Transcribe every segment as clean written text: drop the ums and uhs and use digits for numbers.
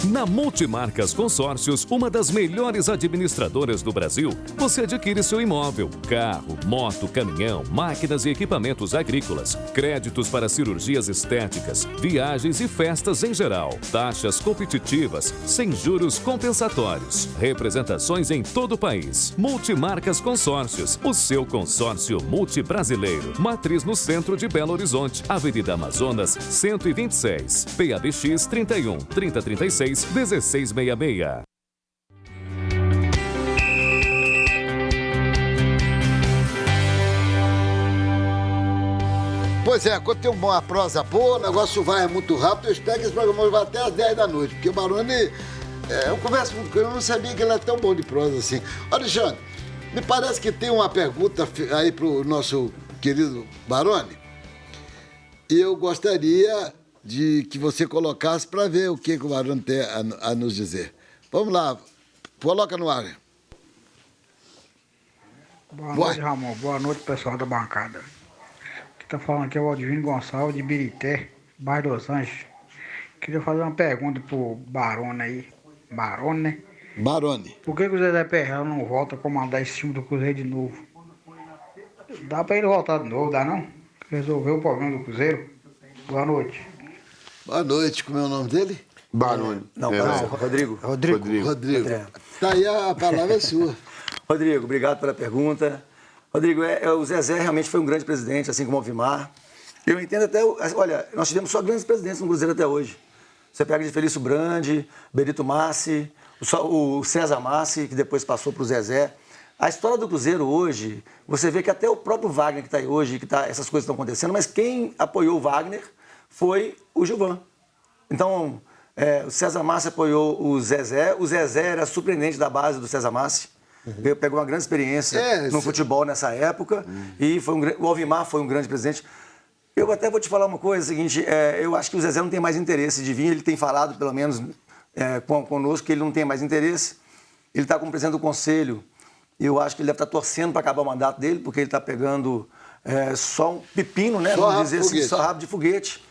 Na Multimarcas Consórcios, uma das melhores administradoras do Brasil, você adquire seu imóvel, carro, moto, caminhão, máquinas e equipamentos agrícolas, créditos para cirurgias estéticas, viagens e festas em geral, taxas competitivas, sem juros compensatórios, representações em todo o país. Multimarcas Consórcios, o seu consórcio multibrasileiro. Matriz no centro de Belo Horizonte, Avenida Amazonas, 126, PABX 31 3036 1666. Pois é, quando tem uma prosa boa, o negócio vai muito rápido, eu espero que esse programa vá até às 10 da noite, porque o Baroni, eu converso com ele, eu não sabia que ele é tão bom de prosa assim. Alexandre, me parece que tem uma pergunta aí pro nosso querido Baroni, e eu gostaria de que você colocasse para ver o que o Baroni tem a nos dizer. Vamos lá, coloca no ar. Boa noite, Ramon. Boa noite, pessoal da bancada. Quem tá falando aqui é o Aldivino Gonçalves, de Birité, bairro Los Angeles. Queria fazer uma pergunta pro Baroni aí. Baroni, né? Baroni. Por que o Zezé Perrella não volta a comandar esse time do Cruzeiro de novo? Dá pra ele voltar de novo, dá não? Resolveu o problema do Cruzeiro? Boa noite. Boa noite, como é o nome dele? Baroni. Não, Rodrigo. Rodrigo. Tá aí, a palavra é sua. Rodrigo, obrigado pela pergunta. Rodrigo, o Zezé realmente foi um grande presidente, assim como o Alvimar. Eu entendo até... Olha, nós tivemos só grandes presidentes no Cruzeiro até hoje. Você pega de Felício Brandi, Benito Massi, o César Massi, que depois passou para o Zezé. A história do Cruzeiro hoje, você vê que até o próprio Wagner que está aí hoje, essas coisas estão acontecendo, mas quem apoiou o Wagner foi o Gilvan. Então, o César Massi apoiou o Zezé era surpreendente da base do César Massi. Pegou uma grande experiência no futebol nessa época e o Alvimar foi um grande presidente. Eu até vou te falar uma coisa, seguinte, eu acho que o Zezé não tem mais interesse de vir, ele tem falado, pelo menos conosco, que ele não tem mais interesse. Ele está como presidente do conselho, eu acho que ele deve estar torcendo para acabar o mandato dele, porque ele está pegando só um pepino, né? Vamos dizer assim, só rabo de foguete.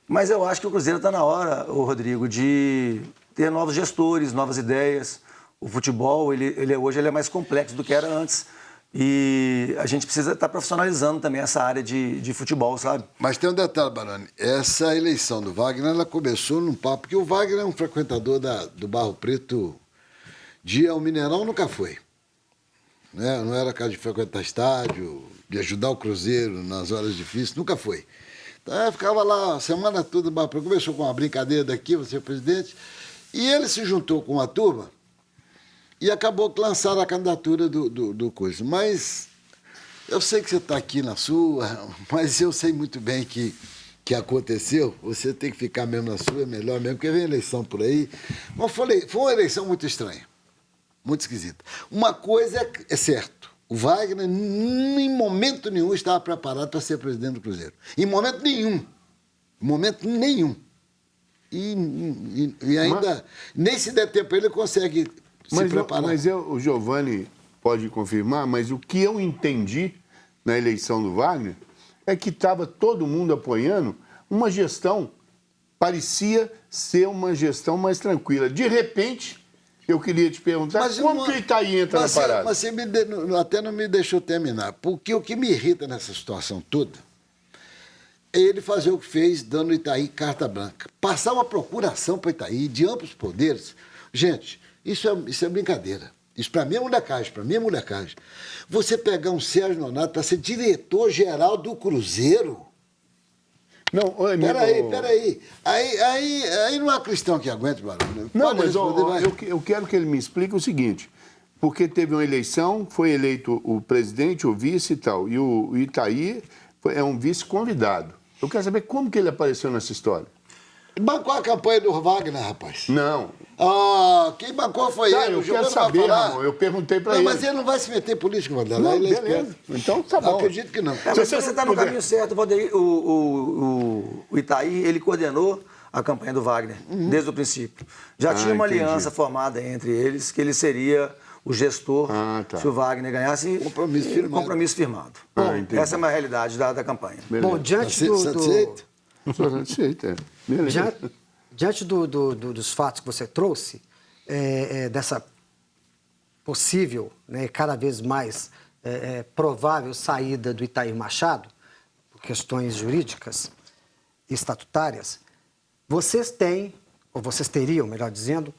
Mas eu acho que o Cruzeiro está na hora, Rodrigo, de ter novos gestores, novas ideias. O futebol, hoje ele é mais complexo do que era antes. E a gente precisa estar profissionalizando também essa área de futebol, sabe? Mas tem um detalhe, Baroni. Essa eleição do Wagner, ela começou num papo, porque o Wagner é um frequentador do Barro Preto de ao Mineirão, nunca foi. Né? Não era cara de frequentar estádio, de ajudar o Cruzeiro nas horas difíceis, nunca foi. Então, ficava lá a semana toda, começou com uma brincadeira daqui, você é presidente, e ele se juntou com a turma e acabou que lançaram a candidatura do coisa. Mas eu sei que você está aqui na sua, mas eu sei muito bem que aconteceu, você tem que ficar mesmo na sua, é melhor mesmo, porque vem eleição por aí. Mas foi uma eleição muito estranha, muito esquisita. Uma coisa é certo, o Wagner em momento nenhum estava preparado para ser presidente do Cruzeiro. Em momento nenhum. Em momento nenhum. E ainda, nem se der tempo ele consegue se preparar. Mas o Giovanni pode confirmar, mas o que eu entendi na eleição do Wagner é que estava todo mundo apoiando uma gestão, parecia ser uma gestão mais tranquila. De repente, eu queria te perguntar, como que o Itaí entra na parada? Mas você até não me deixou terminar, porque o que me irrita nessa situação toda é ele fazer o que fez, dando o Itaí carta branca. Passar uma procuração para o Itaí de amplos poderes. Gente, isso é brincadeira. Isso para mim é molecagem. Você pegar um Sérgio Nonato para ser diretor-geral do Cruzeiro... Não, peraí. Aí não há cristão que aguente, Barão. Não, mas eu quero que ele me explique o seguinte, porque teve uma eleição, foi eleito o presidente, o vice e tal, e o Itaí é um vice convidado. Eu quero saber como que ele apareceu nessa história. Bancou a campanha do Wagner, rapaz. Não. Quem bancou foi ele. Eu quero saber, Ramon, eu perguntei para ele. Mas ele não vai se meter em política, Vanderlei. Não, beleza. Então tá bom. Acredito que não. Mas você está no caminho certo, Valdeir. O Itaí, ele coordenou a campanha do Wagner, desde o princípio. Já tinha uma aliança formada entre eles, que ele seria o gestor se o Wagner ganhasse. Compromisso firmado. Essa é uma realidade da campanha. Beleza. Bom, diante Satisfeito? Sou satisfeito, Beleza. diante dos fatos que você trouxe, dessa possível, né, cada vez mais provável saída do Itair Machado, por questões jurídicas e estatutárias, vocês têm, ou vocês teriam, melhor dizendo,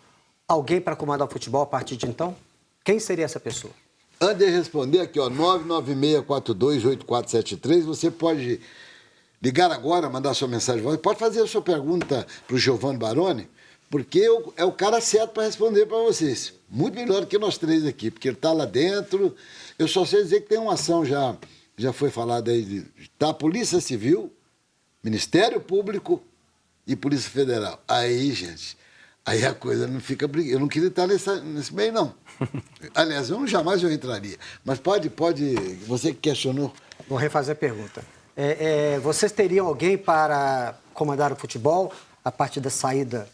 alguém para comandar o futebol a partir de então? Quem seria essa pessoa? Antes de responder aqui, ó, 996428473, você pode ligar agora, mandar sua mensagem, pode fazer a sua pergunta para o Giovanni Baroni, porque é o cara certo para responder para vocês. Muito melhor do que nós três aqui, porque ele está lá dentro. Eu só sei dizer que tem uma ação já foi falada aí, tá? Polícia Civil, Ministério Público e Polícia Federal. Aí, gente, aí a coisa não fica... Eu não queria estar nesse meio, não. Aliás, jamais eu entraria. Mas pode, você que questionou. Vou refazer a pergunta. Vocês teriam alguém para comandar o futebol a partir da saída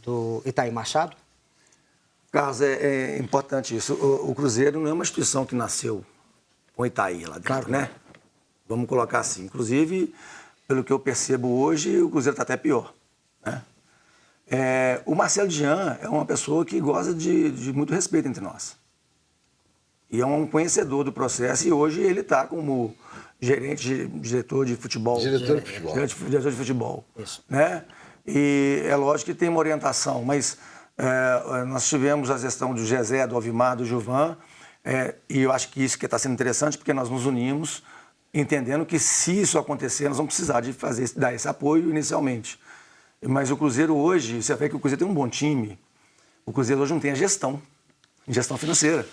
do Itair Machado? Carlos, é importante isso. O Cruzeiro não é uma instituição que nasceu com o Itair lá dentro, claro, né? Vamos colocar assim. Inclusive, pelo que eu percebo hoje, o Cruzeiro está até pior, né? O Marcelo Jean é uma pessoa que goza de muito respeito entre nós. E é um conhecedor do processo e hoje ele está como diretor de futebol. Diretor de futebol. Diretor de futebol. Isso. Né? E é lógico que tem uma orientação, mas nós tivemos a gestão do Gezé, do Alvimar, do Gilvan, e eu acho que isso que está sendo interessante, porque nós nos unimos, entendendo que se isso acontecer, nós vamos precisar de dar esse apoio inicialmente. Mas o Cruzeiro hoje, você vê que o Cruzeiro tem um bom time, o Cruzeiro hoje não tem a gestão financeira.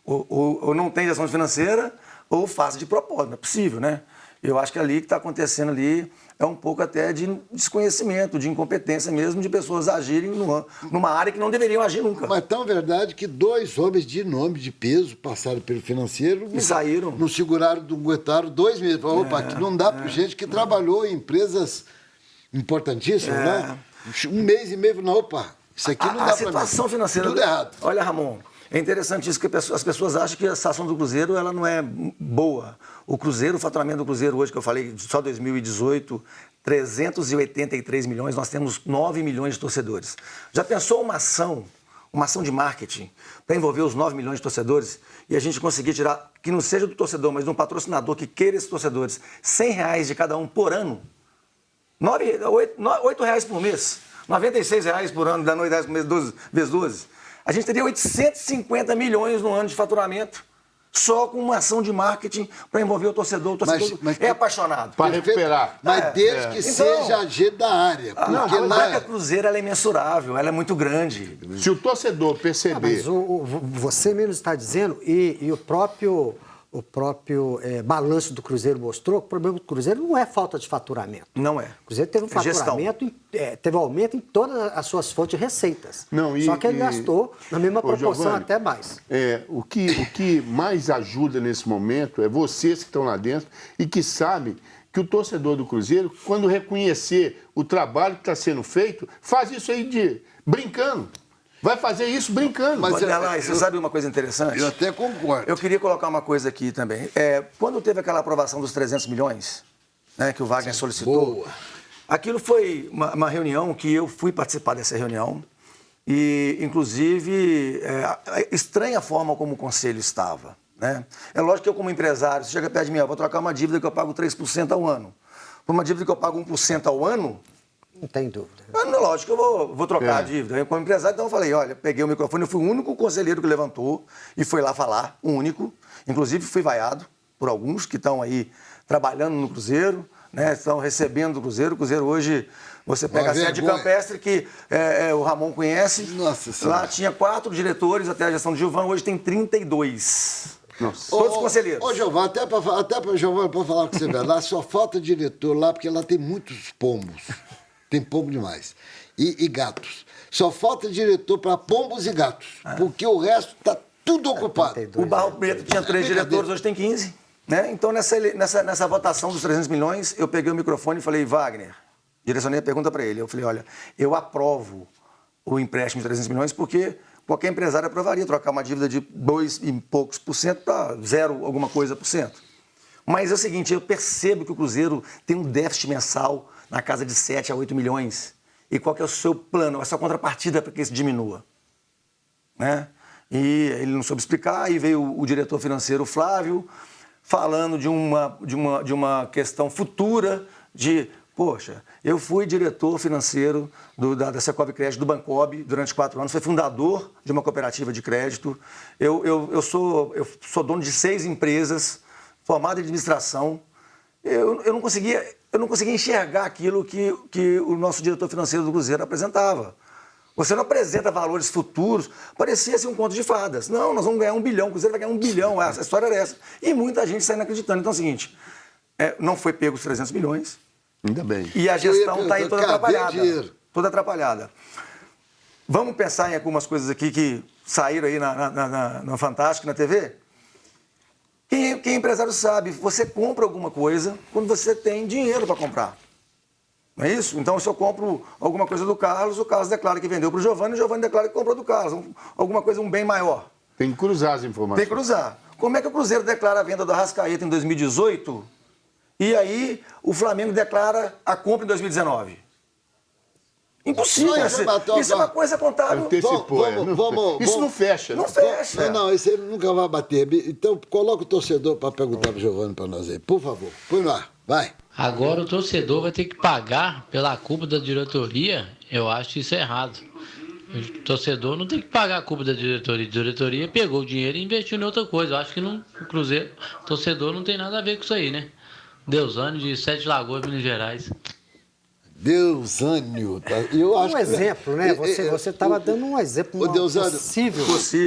Ou não tem gestão financeira, ou faz de propósito, não é possível, né? Eu acho que ali o que está acontecendo ali é um pouco até de desconhecimento, de incompetência mesmo, de pessoas agirem numa área que não deveriam agir nunca. Mas tão verdade que 2 homens de nome, de peso, passaram pelo financeiro e saíram. Não seguraram, não aguentaram 2 meses. Opa, que não dá para gente que trabalhou em empresas importantíssimas, né? 1 mês e meio, não, opa, isso aqui não dá para mim. A situação financeira... Tudo errado. Olha, Ramon, é interessante isso, que as pessoas acham que a situação do Cruzeiro ela não é boa. O faturamento do Cruzeiro hoje, que eu falei, só 2018, 383 milhões, nós temos 9 milhões de torcedores. Já pensou uma ação de marketing para envolver os 9 milhões de torcedores e a gente conseguir tirar, que não seja do torcedor, mas de um patrocinador que queira esses torcedores, R$100 de cada um por ano? R$8 por mês, R$96 por ano, dá R$10 por mês, 12 vezes 12. A gente teria 850 milhões no ano de faturamento, só com uma ação de marketing para envolver o torcedor. O torcedor é apaixonado. Para recuperar. Mas desde que seja agente da área. A marca Cruzeiro ela é imensurável, ela é muito grande. Se o torcedor perceber... Mas você mesmo está dizendo, e o próprio balanço do Cruzeiro mostrou que o problema do Cruzeiro não é falta de faturamento. Não é. O Cruzeiro teve um faturamento, teve aumento em todas as suas fontes de receitas. Só que ele gastou na mesma proporção, Giovanni, até mais. O que mais ajuda nesse momento é vocês que estão lá dentro e que sabem que o torcedor do Cruzeiro, quando reconhecer o trabalho que está sendo feito, faz isso aí brincando. Vai fazer isso brincando. Mas você sabe uma coisa interessante? Eu até concordo. Eu queria colocar uma coisa aqui também. Quando teve aquela aprovação dos 300 milhões, né, que o Wagner solicitou, boa. Aquilo foi uma reunião que eu fui participar dessa reunião e, inclusive, estranha a forma como o conselho estava, né? É lógico que eu, como empresário, se chega perto de mim, eu vou trocar uma dívida que eu pago 3% ao ano. Por uma dívida que eu pago 1% ao ano... Não tem dúvida. Lógico que eu vou trocar a dívida. Eu, como empresário, então eu falei, olha, peguei o microfone, eu fui o único conselheiro que levantou e foi lá falar, o único. Inclusive, fui vaiado por alguns que estão aí trabalhando no Cruzeiro, né, estão recebendo do Cruzeiro. O Cruzeiro hoje, você pega a sede campestre, que o Ramon conhece. Nossa Senhora. Lá tinha 4 diretores, até a gestão do Gilvan, hoje tem 32. Nossa. Todos conselheiros. Ô, Giovanni, até para falar com você, lá só falta diretor lá, porque lá tem muitos pombos. Tem pombo demais. E gatos. Só falta diretor para pombos e gatos. Porque o resto está tudo ocupado. O Barro Preto tinha 3 diretores, hoje tem 15. Né? Então, nessa votação dos 300 milhões, eu peguei o microfone e falei, Wagner, direcionei a pergunta para ele. Eu falei, olha, eu aprovo o empréstimo de 300 milhões porque qualquer empresário aprovaria trocar uma dívida de 2 e poucos por cento para 0 alguma coisa por cento. Mas é o seguinte, eu percebo que o Cruzeiro tem um déficit mensal na casa de 7 a 8 milhões. e qual que é o seu plano, a sua contrapartida para que isso diminua. Né? E ele não soube explicar, aí veio o diretor financeiro, Flávio, falando de uma questão futura de, poxa, eu fui diretor financeiro da Secov Crédito, do Bancob, durante 4 anos, fui fundador de uma cooperativa de crédito, eu sou dono de 6 empresas, formado em administração, eu não conseguia enxergar aquilo que o nosso diretor financeiro do Cruzeiro apresentava. Você não apresenta valores futuros, parecia assim um conto de fadas. Não, nós vamos ganhar 1 bilhão, o Cruzeiro vai ganhar 1 bilhão, a história era essa. E muita gente saindo acreditando. Então é o seguinte, não foi pego os 300 milhões. Ainda bem. E a gestão está aí toda atrapalhada. Dinheiro. Toda atrapalhada. Vamos pensar em algumas coisas aqui que saíram aí na Fantástico, na TV? Quem é empresário sabe, você compra alguma coisa quando você tem dinheiro para comprar. Não é isso? Então, se eu compro alguma coisa do Carlos, o Carlos declara que vendeu para o Giovanni declara que comprou do Carlos. Alguma coisa, um bem maior. Tem que cruzar as informações. Tem que cruzar. Como é que o Cruzeiro declara a venda do Arrascaeta em 2018 e aí o Flamengo declara a compra em 2019? Impossível. Isso é uma coisa contábil. Antecipou, isso não fecha. Não fecha. Não, isso ele nunca vai bater. Então, coloca o torcedor para perguntar para o Giovanni para nós aí. Por favor, põe no ar. Vai. Agora o torcedor vai ter que pagar pela culpa da diretoria. Eu acho isso errado. O torcedor não tem que pagar a culpa da diretoria. A diretoria pegou o dinheiro e investiu em outra coisa. Eu acho que o Cruzeiro, o torcedor não tem nada a ver com isso aí, né? Deusânio de Sete Lagoas, Minas Gerais. Deusânio. Eu acho exemplo, né? Você estava dando um exemplo, uma possível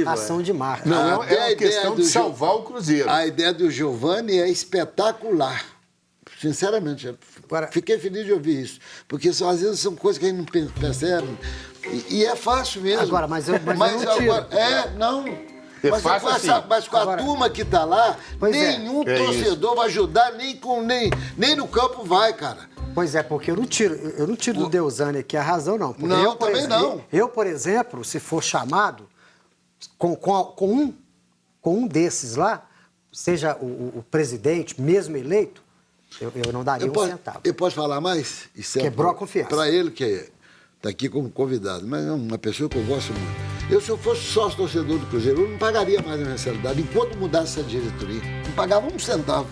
ação de marca. Não, é uma questão de salvar o Cruzeiro. A ideia do Giovanni é espetacular. Sinceramente, fiquei feliz de ouvir isso. Porque às vezes são coisas que a gente não percebe. E é fácil mesmo. Agora, mas eu não tiro. Mas com a turma que está lá, nenhum torcedor vai ajudar, nem no campo vai, cara. Pois é, porque eu não tiro do Deusânio aqui a razão, não. Porque não, também não. Eu, por exemplo, se for chamado com um desses lá, seja o presidente, mesmo eleito, eu não daria um centavo. Eu posso falar mais? Isso quebrou a confiança. Para ele, que está aqui como convidado, mas é uma pessoa que eu gosto muito. Se eu fosse sócio torcedor do Cruzeiro, eu não pagaria mais a mensalidade enquanto mudasse essa diretoria. Não pagava 1 centavo.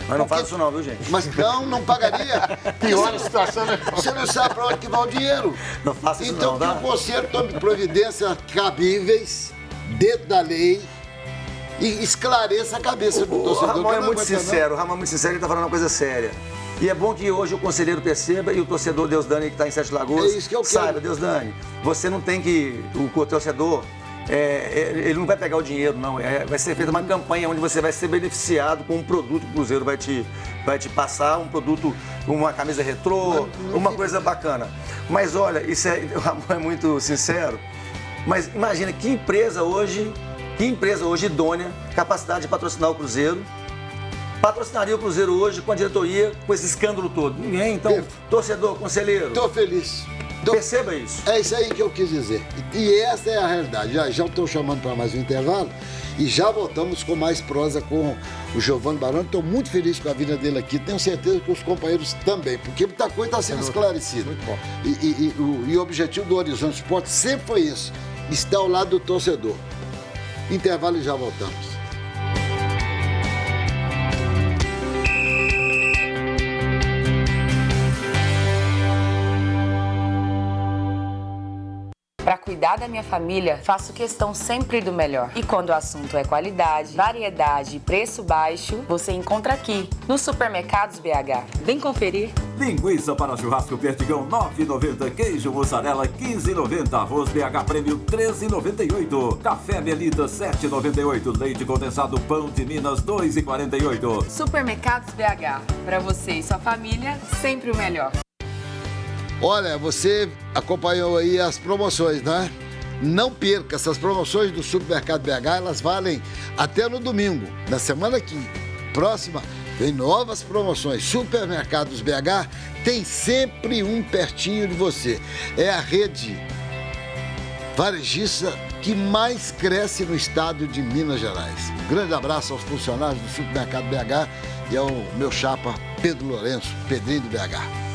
Mas não faz isso não, viu, gente? Mas não pagaria. Pior a situação, né? Você não sabe para onde que vai o dinheiro. Não faça isso então, não, tá? que o conselho tome providências cabíveis, dentro da lei, e esclareça a cabeça do torcedor. O Ramon é muito sincero, ele está falando uma coisa séria. E é bom que hoje o conselheiro perceba e o torcedor Deusdani que está em Sete Lagoas saiba, Deusdani, você não tem que... O torcedor... ele não vai pegar o dinheiro, não. Vai ser feita uma campanha onde você vai ser beneficiado com um produto que o Cruzeiro vai te passar, um produto, uma camisa retrô, uma coisa bacana. Mas olha, o Ramon é muito sincero, mas imagina que empresa hoje idônea, capacidade de patrocinar o Cruzeiro, patrocinaria o Cruzeiro hoje com a diretoria, com esse escândalo todo? Ninguém. Então, torcedor, conselheiro... Estou feliz. Perceba isso. É isso aí que eu quis dizer. E essa é a realidade. Já estou chamando para mais um intervalo e já voltamos com mais prosa com o Giovanni Baroni. Estou muito feliz com a vida dele aqui. Tenho certeza que os companheiros também, porque muita coisa está sendo esclarecida. Muito bom. E o objetivo do Horizonte Esporte sempre foi isso, estar ao lado do torcedor. Intervalo e já voltamos. Para cuidar da minha família, faço questão sempre do melhor. E quando o assunto é qualidade, variedade e preço baixo, você encontra aqui, nos Supermercados BH. Vem conferir. Linguiça para churrasco Perdigão, 9,90. Queijo mussarela, 15,90. Arroz BH Prêmio, 13,98. Café Melita, 7,98. Leite condensado Pão de Minas, 2,48. Supermercados BH. Para você e sua família, sempre o melhor. Olha, você acompanhou aí as promoções, né? Não perca essas promoções do Supermercado BH, elas valem até no domingo. Na semana próxima, vem novas promoções. Supermercados BH tem sempre um pertinho de você. É a rede varejista que mais cresce no estado de Minas Gerais. Um grande abraço aos funcionários do Supermercado BH e ao meu chapa Pedro Lourenço, Pedrinho do BH.